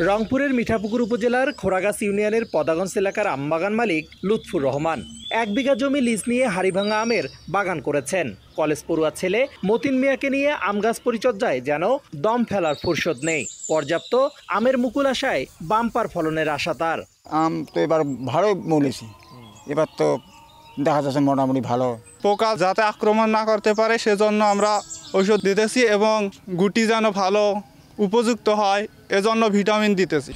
রংপুরের মিঠাপুকুর উপজেলার খোরাগাছ ইউনিয়নের পদাগঞ্জ এলাকার আমবাগান মালিক লুৎফুর রহমান 1 বিঘা জমি লিজ নিয়ে হাড়িভাঙা আমের বাগান করেছেন। কলেজ পড়ুয়া ছেলে মতিন মিয়াকে নিয়ে আম গাছ পরিচর্যায় যেন দম ফেলার ফুরসত নেই। পর্যাপ্ত আমের মুকুল আশায় বাম্পার ফলনের আশা তার। আম তো এবার ভালোই মূলেছি, এবার তো দেখা যাচ্ছে মোটামুটি ভালো। পোকা যাতে আক্রমণ না করতে পারে সেজন্য আমরা ঔষধ দিতেছি এবং গুটি যেন ভালো উপযুক্ত হয় এজন্য ভিটামিন দিতেছি।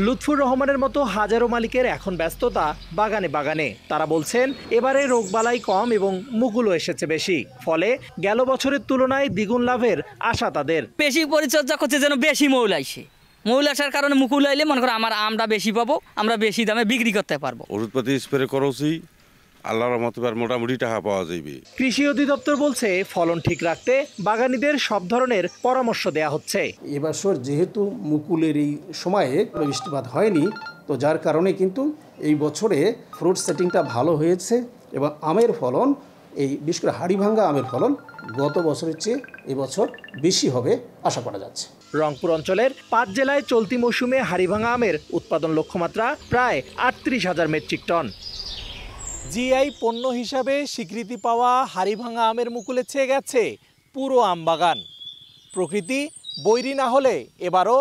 লুৎফুর রহমানের মতো হাজারো মালিকের এখন ব্যস্ততা বাগানে বাগানে। তারা বলছেন এবারে রোগবালাই কম এবং মুকুলও এসেছে বেশি, ফলে গেল বছরের তুলনায় দ্বিগুণ লাভের আশা তাদের। বেশি পরিচর্যা করছে যেন বেশি মৌল আইসে, মৌল আসার কারণে মুকুল আইলে মনে করো আমার আমটা বেশি পাবো, আমরা বেশি দামে বিক্রি করতে পারবো। ওষুধপাতি স্প্রে করছি, আল্লাহর রহমতে মোটামুটি টাকা পাওয়া যাবে। কৃষি অধিদপ্তর বলছে ফলন ঠিক রাখতে বাগানীদের সব ধরনের পরামর্শ দেয়া হচ্ছে। এবছর যেহেতু মুকুলের এই সময়ে বৃষ্টিপাত হয়নি, তো যার কারণে কিন্তু এই বছরে ফ্রুট সেটিংটা ভালো হয়েছে এবং আমের ফলন, এই বিশেষ করে হাড়িভাঙ্গা আমের ফলন গত বছরের চেয়ে এবছর বেশি হবে আশা করা যাচ্ছে। রংপুর অঞ্চলের 5 জেলায় চলতি মৌসুমে হাড়িভাঙা আমের উৎপাদন লক্ষ্যমাত্রা প্রায় 38,000 মেট্রিক টন। জিআই পণ্য হিসাবে স্বীকৃতি পাওয়া হাড়িভাঙা আমের মুকুলে ছেয়ে গেছে পুরো আমবাগান। প্রকৃতি বৈরী না হলে এবারও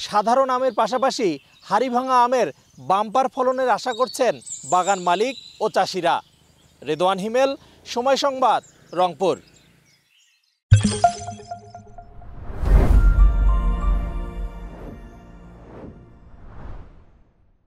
সাধারণ আমের পাশাপাশি হাড়িভাঙা আমের বাম্পার ফলনের আশা করছেন বাগান মালিক ও চাষিরা। রেদওয়ান হিমেল, সময় সংবাদ, রংপুর।